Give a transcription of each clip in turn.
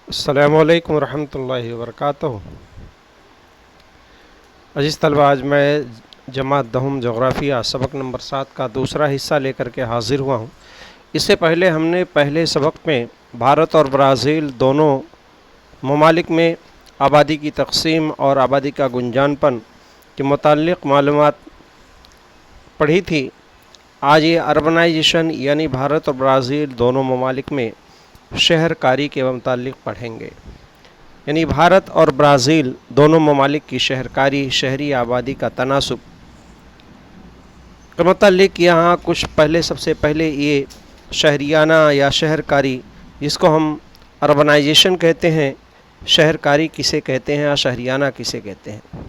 السلام علیکم ورحمۃ اللہ وبرکاتہ۔ عزیز طلبہ، آج میں جماعت دہم جغرافیہ سبق نمبر 7 کا دوسرا حصہ لے کر کے حاضر ہوا ہوں۔ اس سے پہلے ہم نے پہلے سبق میں بھارت اور برازیل دونوں ممالک میں آبادی کی تقسیم اور آبادی کا گنجان پن کے متعلق معلومات پڑھی تھی۔ آج یہ اربنائزیشن یعنی بھارت اور برازیل دونوں ممالک میں شہر کاری کے متعلق پڑھیں گے۔ یعنی بھارت اور برازیل دونوں ممالک کی شہر کاری، شہری آبادی کا تناسب کے متعلق یہاں کچھ سب سے پہلے یہ شہریانہ یا شہر کاری، جس کو ہم اربنائزیشن کہتے ہیں، شہر کاری کسے کہتے ہیں اور شہریانہ کسے کہتے ہیں۔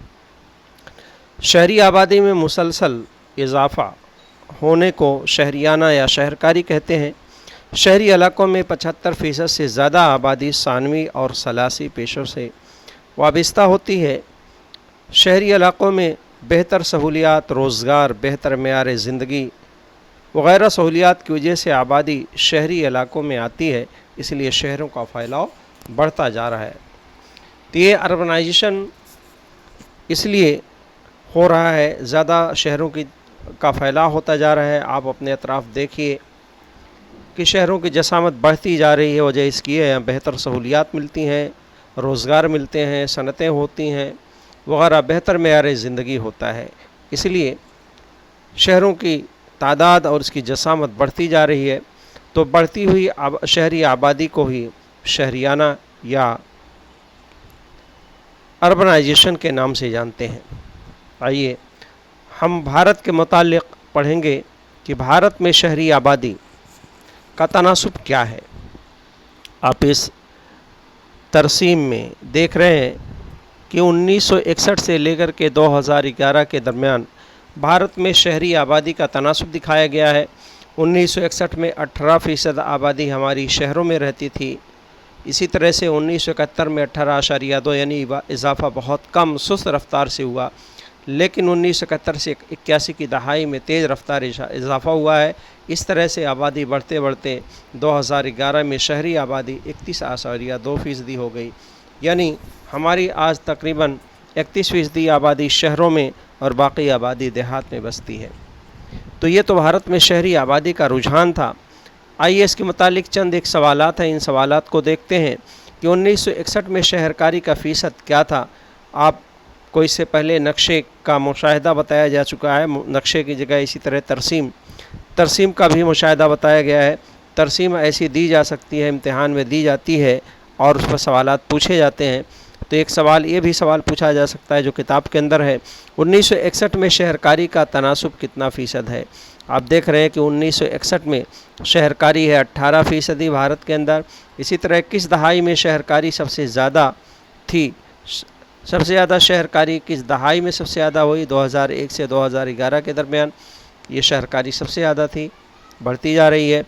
شہری آبادی میں مسلسل اضافہ ہونے کو شہریانہ یا شہر کاری کہتے ہیں۔ شہری علاقوں میں 75% سے زیادہ آبادی ثانوی اور ثلاثی پیشوں سے وابستہ ہوتی ہے۔ شہری علاقوں میں بہتر سہولیات، روزگار، بہتر معیار زندگی وغیرہ سہولیات کی وجہ سے آبادی شہری علاقوں میں آتی ہے، اس لیے شہروں کا پھیلاؤ بڑھتا جا رہا ہے۔ تو یہ اربنائزیشن اس لیے ہو رہا ہے، زیادہ شہروں کا پھیلاؤ ہوتا جا رہا ہے۔ آپ اپنے اطراف دیکھیے کہ شہروں کی جسامت بڑھتی جا رہی ہے، وجہ اس کی ہے بہتر سہولیات ملتی ہیں، روزگار ملتے ہیں، صنعتیں ہوتی ہیں وغیرہ، بہتر معیار زندگی ہوتا ہے۔ اس لیے شہروں کی تعداد اور اس کی جسامت بڑھتی جا رہی ہے، تو بڑھتی ہوئی شہری آبادی کو ہی شہریانہ یا اربنائزیشن کے نام سے جانتے ہیں۔ آئیے ہم بھارت کے متعلق پڑھیں گے کہ بھارت میں شہری آبادی کا تناسب کیا ہے۔ آپ اس ترسیم میں دیکھ رہے ہیں کہ 1961 سے لے کر کے 2011 کے درمیان بھارت میں شہری آبادی کا تناسب دکھایا گیا ہے۔ 1961 میں 18% آبادی ہماری شہروں میں رہتی تھی۔ اسی طرح سے 1971 میں 18.2 یعنی اضافہ بہت کم سست رفتار سے ہوا، لیکن 1971 سے 81 کی دہائی میں تیز رفتار اضافہ ہوا ہے۔ اس طرح سے آبادی بڑھتے بڑھتے 2011 میں شہری آبادی 31.2% ہو گئی، یعنی ہماری آج تقریباً 31% آبادی شہروں میں اور باقی آبادی دیہات میں بستی ہے۔ تو یہ تو بھارت میں شہری آبادی کا رجحان تھا۔ آئیے اس کے متعلق چند ایک سوالات ہیں، ان سوالات کو دیکھتے ہیں کہ 1961 میں شہر کاری کا فیصد کیا تھا۔ آپ کو اس سے پہلے نقشے کا مشاہدہ بتایا جا چکا ہے، نقشے کی جگہ اسی طرح ترسیم کا بھی مشاہدہ بتایا گیا ہے۔ ترسیم ایسی دی جا سکتی ہے، امتحان میں دی جاتی ہے اور اس پر سوالات پوچھے جاتے ہیں۔ تو ایک سوال یہ بھی سوال پوچھا جا سکتا ہے جو کتاب کے اندر ہے، 1961 میں شہر کاری کا تناسب کتنا فیصد ہے۔ آپ دیکھ رہے ہیں کہ 1961 میں شہر کاری ہے 18% بھارت کے اندر۔ اسی طرح کس دہائی میں شہر کاری سب سے زیادہ تھی؟ سب سے زیادہ شہر کاری کس دہائی میں سب سے زیادہ ہوئی؟ 2001 سے 2011 کے درمیان یہ شہر کاری سب سے زیادہ تھی، بڑھتی جا رہی ہے۔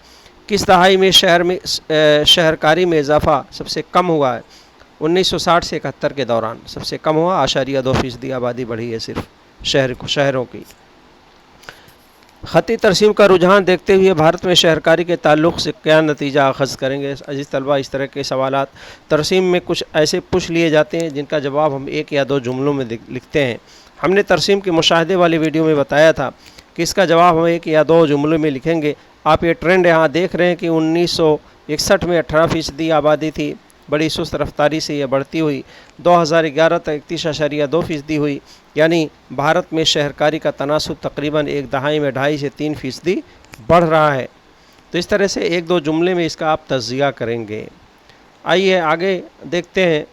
کس دہائی میں شہر کاری میں اضافہ سب سے کم ہوا ہے؟ 1960 سے 71 کے دوران سب سے کم ہوا، 2% آبادی بڑھی ہے صرف شہروں کی۔ خطی ترسیم کا رجحان دیکھتے ہوئے بھارت میں شہر کاری کے تعلق سے کیا نتیجہ اخذ کریں گے؟ عزیز طلبہ، اس طرح کے سوالات ترسیم میں کچھ ایسے پوچھ لیے جاتے ہیں جن کا جواب ہم 1 یا 2 جملوں میں لکھتے ہیں۔ ہم نے ترسیم کے مشاہدے والی ویڈیو میں بتایا تھا کہ اس کا جواب ہم 1 یا 2 جملوں میں لکھیں گے۔ آپ یہ ٹرینڈ یہاں دیکھ رہے ہیں کہ 1961 میں 18% آبادی تھی، بڑی سست رفتاری سے یہ بڑھتی ہوئی 2011 تک 31.2% ہوئی، یعنی بھارت میں شہر کاری کا تناسب تقریباً ایک دہائی میں 2.5 سے 3% بڑھ رہا ہے۔ تو اس طرح سے 1-2 جملے میں اس کا آپ تجزیہ کریں گے۔ آئیے آگے دیکھتے ہیں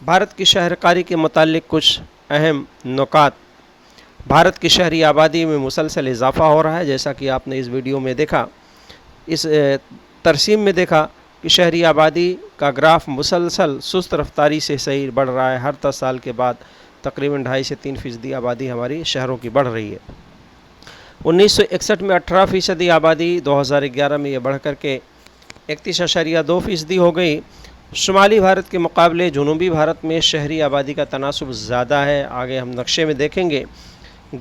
بھارت کی شہر کاری کے متعلق کچھ اہم نکات۔ بھارت کی شہری آبادی میں مسلسل اضافہ ہو رہا ہے، جیسا کہ آپ نے اس ویڈیو میں دیکھا، اس ترسیم میں دیکھا کہ شہری آبادی کا گراف مسلسل سست رفتاری سے صحیح بڑھ رہا ہے۔ ہر 10 سال کے بعد تقریباً 2.5 سے 3% آبادی ہماری شہروں کی بڑھ رہی ہے۔ 1961 میں 18% آبادی 2011 میں یہ بڑھ کر کے 31.2% ہو گئی۔ شمالی بھارت کے مقابلے جنوبی بھارت میں شہری آبادی کا تناسب زیادہ ہے۔ آگے ہم نقشے میں دیکھیں گے،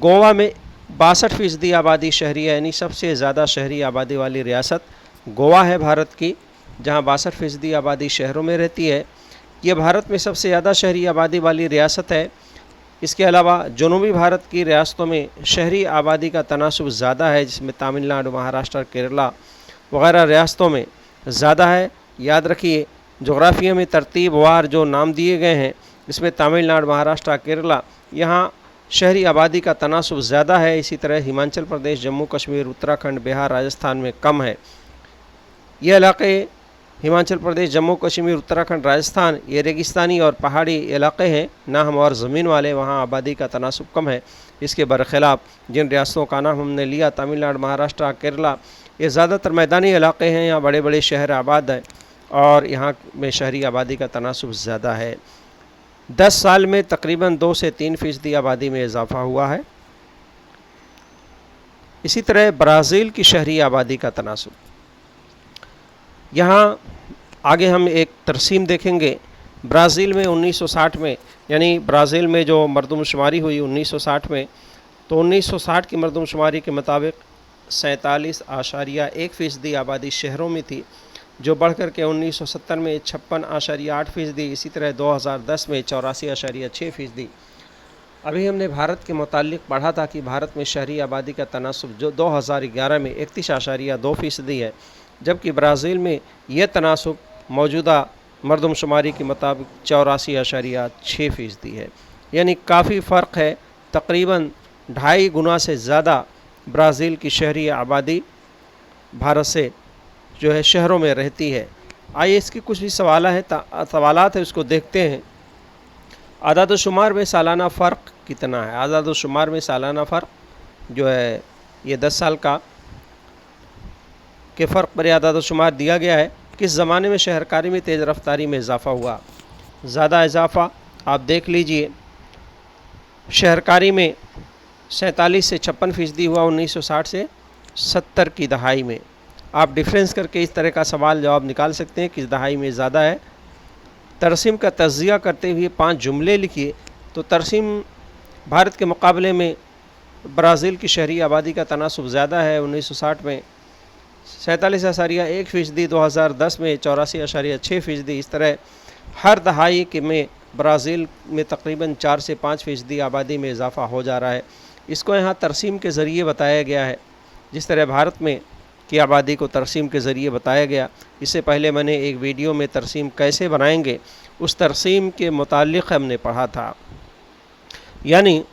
گوا میں 62% آبادی شہری ہے، یعنی سب سے زیادہ شہری آبادی والی ریاست گوا ہے بھارت کی۔ جہاں 62% آبادی شہروں میں رہتی ہے۔ یہ بھارت میں سب سے زیادہ شہری آبادی والی ریاست ہے۔ اس کے علاوہ جنوبی بھارت کی ریاستوں میں شہری آبادی کا تناسب زیادہ ہے، جس میں تامل ناڈو، مہاراشٹر، کیرلا وغیرہ ریاستوں میں زیادہ ہے۔ یاد رکھیے، جغرافیہ میں ترتیب وار جو نام دیے گئے ہیں، اس میں تامل ناڈو، مہاراشٹر، کیرلا، یہاں شہری آبادی کا تناسب زیادہ ہے۔ اسی طرح ہماچل پردیش، جموں کشمیر، اتراکھنڈ، بہار، راجستھان میں کم ہے۔ یہ علاقے ہماچل پردیش، جموں کشمیر، اتراکھنڈ، راجستھان یہ ریگستانی اور پہاڑی علاقے ہیں، نہ ہموار زمین والے، وہاں آبادی کا تناسب کم ہے۔ اس کے برخلاف جن ریاستوں کا نام ہم نے لیا، تامل ناڈو، مہاراشٹر، کیرلا، یہ زیادہ تر میدانی علاقے ہیں، یہاں بڑے بڑے شہر آباد ہیں اور یہاں میں شہری آبادی کا تناسب زیادہ ہے۔ 10 سال میں تقریباً 2 سے 3% آبادی میں اضافہ ہوا ہے۔ اسی طرح برازیل کی شہری آبادی کا تناسب، یہاں آگے ہم ایک ترسیم دیکھیں گے۔ برازیل میں 1960 میں، یعنی برازیل میں جو مردم شماری ہوئی 1960 میں، تو 1960 کی مردم شماری کے مطابق 47.1% آبادی شہروں میں تھی، جو بڑھ کر کے 1970 میں 56.8%، اسی طرح 2010 میں 84.6%۔ ابھی ہم نے بھارت کے متعلق پڑھا تھا کہ بھارت میں شہری آبادی کا تناسب جو 2011 میں 31.2% ہے، جبکہ برازیل میں یہ تناسب موجودہ مردم شماری کے مطابق 84.6% ہے، یعنی کافی فرق ہے۔ تقریباً 2.5 گنا سے زیادہ برازیل کی شہری آبادی بھارت سے جو ہے شہروں میں رہتی ہے۔ آئیے اس کی کچھ بھی سوالات ہیں، اس کو دیکھتے ہیں۔ اعداد و شمار میں سالانہ فرق کتنا ہے؟ اعداد و شمار میں سالانہ فرق جو ہے یہ 10 سال کا کے فرق پر اعداد و شمار دیا گیا ہے۔ کس زمانے میں شہرکاری میں تیز رفتاری میں اضافہ ہوا؟ زیادہ اضافہ آپ دیکھ لیجئے، شہرکاری میں 47 سے 56% ہوا 1960 سے 70 کی دہائی میں۔ آپ ڈیفرنس کر کے اس طرح کا سوال جواب نکال سکتے ہیں، کس دہائی میں زیادہ ہے۔ ترسیم کا تجزیہ کرتے ہوئے 5 جملے لکھیے۔ تو ترسیم بھارت کے مقابلے میں برازیل کی شہری آبادی کا تناسب زیادہ ہے، 1960 میں 47.1%، 2010 میں 84.6%۔ اس طرح ہر دہائی کے میں برازیل میں تقریباً 4 سے 5% آبادی میں اضافہ ہو جا رہا ہے۔ اس کو یہاں ترسیم کے ذریعے بتایا گیا ہے، جس طرح بھارت میں کی آبادی کو ترسیم کے ذریعے بتایا گیا۔ اس سے پہلے میں نے ایک ویڈیو میں ترسیم کیسے بنائیں گے اس ترسیم کے متعلق ہم نے پڑھا تھا، یعنی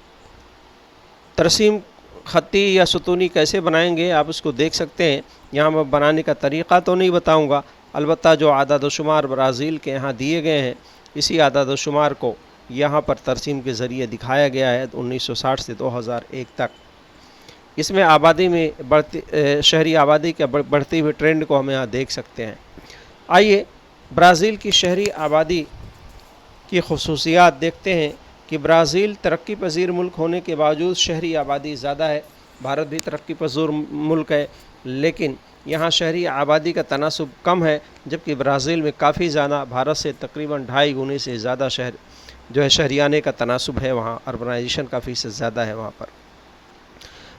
ترسیم خطی یا ستونی کیسے بنائیں گے آپ اس کو دیکھ سکتے ہیں۔ یہاں میں بنانے کا طریقہ تو نہیں بتاؤں گا، البتہ جو اعداد و شمار برازیل کے یہاں دیے گئے ہیں، اسی اعداد و شمار کو یہاں پر ترسیم کے ذریعے دکھایا گیا ہے 1960 سے 2001 تک۔ اس میں آبادی میں شہری آبادی کے بڑھتی ہوئے ٹرینڈ کو ہم یہاں دیکھ سکتے ہیں۔ آئیے برازیل کی شہری آبادی کی خصوصیات دیکھتے ہیں کہ برازیل ترقی پذیر ملک ہونے کے باوجود شہری آبادی زیادہ ہے۔ بھارت بھی ترقی پذیر ملک ہے، لیکن یہاں شہری آبادی کا تناسب کم ہے، جبکہ برازیل میں کافی زیادہ، بھارت سے تقریباً 2.5 گنے سے زیادہ جو ہے شہریانے کا تناسب ہے، وہاں اربنائزیشن کافی سے زیادہ ہے وہاں پر۔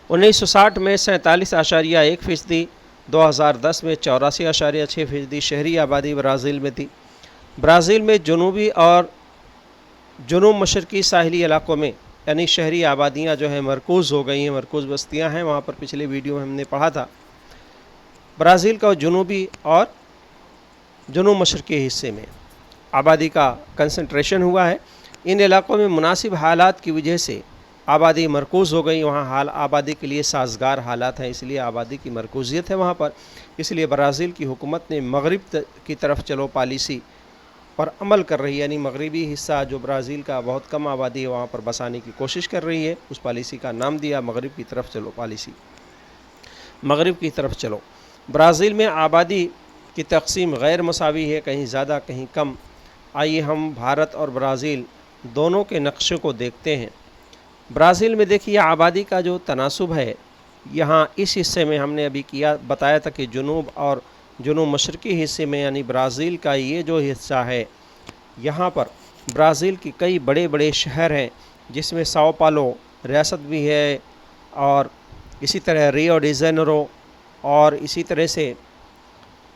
1960 میں 47.1%، 2010 میں 84.6% شہری آبادی برازیل میں تھی۔ برازیل میں جنوبی اور جنوب مشرقی ساحلی علاقوں میں یعنی شہری آبادیاں جو ہیں مرکوز ہو گئی ہیں، مرکوز بستیاں ہیں، وہاں پر پچھلے ویڈیو میں ہم نے پڑھا تھا۔ برازیل کا جنوبی اور جنوب مشرقی حصے میں آبادی کا کنسنٹریشن ہوا ہے۔ ان علاقوں میں مناسب حالات کی وجہ سے آبادی مرکوز ہو گئی، وہاں آبادی کے لیے سازگار حالات ہیں، اس لیے آبادی کی مرکوزیت ہے وہاں پر۔ اس لیے برازیل کی حکومت نے مغرب کی طرف چلو پالیسی پر عمل کر رہی ہے، یعنی مغربی حصہ جو برازیل کا بہت کم آبادی ہے وہاں پر بسانے کی کوشش کر رہی ہے۔ اس پالیسی کا نام دیا مغرب کی طرف چلو پالیسی، مغرب کی طرف چلو۔ برازیل میں آبادی کی تقسیم غیر مساوی ہے، کہیں زیادہ کہیں کم۔ آئیے ہم بھارت اور برازیل دونوں کے نقشے کو دیکھتے ہیں۔ برازیل میں دیکھیے آبادی کا جو تناسب ہے، یہاں اس حصے میں ہم نے ابھی بتایا تھا کہ جنوب اور جنوب مشرقی حصے میں یعنی برازیل کا یہ جو حصہ ہے، یہاں پر برازیل کی کئی بڑے بڑے شہر ہیں، جس میں ساؤ پالو ریاست بھی ہے، اور اسی طرح ریو ڈی جنیرو، اور اسی طرح سے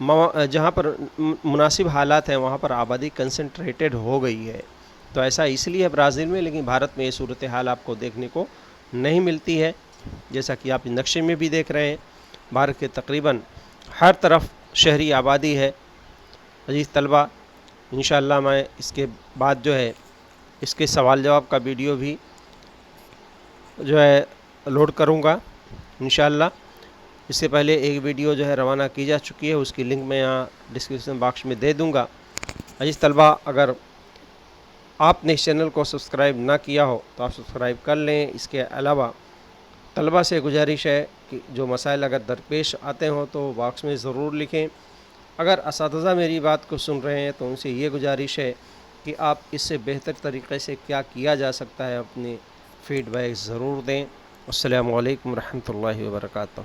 جہاں پر مناسب حالات ہیں وہاں پر آبادی کنسنٹریٹڈ ہو گئی ہے. تو ایسا اس لیے ہے برازیل میں، لیکن بھارت میں یہ صورتحال آپ کو دیکھنے کو نہیں ملتی ہے. جیسا کہ آپ نقشے میں بھی دیکھ رہے ہیں، بھارت کے تقریباً ہر طرف شہری آبادی ہے. عزیز طلبہ، انشاءاللہ میں اس کے بعد جو ہے اس کے سوال جواب کا ویڈیو بھی جو ہے لوڈ کروں گا انشاءاللہ. اس سے پہلے ایک ویڈیو جو ہے روانہ کی جا چکی ہے، اس کی لنک میں یہاں ڈسکرپشن باکس میں دے دوں گا. عزیز طلبہ، اگر آپ نے اس چینل کو سبسکرائب نہ کیا ہو تو آپ سبسکرائب کر لیں. اس کے علاوہ طلبہ سے گزارش ہے کہ جو مسائل اگر درپیش آتے ہوں تو باکس میں ضرور لکھیں. اگر اساتذہ میری بات کو سن رہے ہیں تو ان سے یہ گزارش ہے کہ آپ اس سے بہتر طریقے سے کیا کیا جا سکتا ہے اپنی فیڈ بیک ضرور دیں. السلام علیکم ورحمۃ اللہ وبرکاتہ.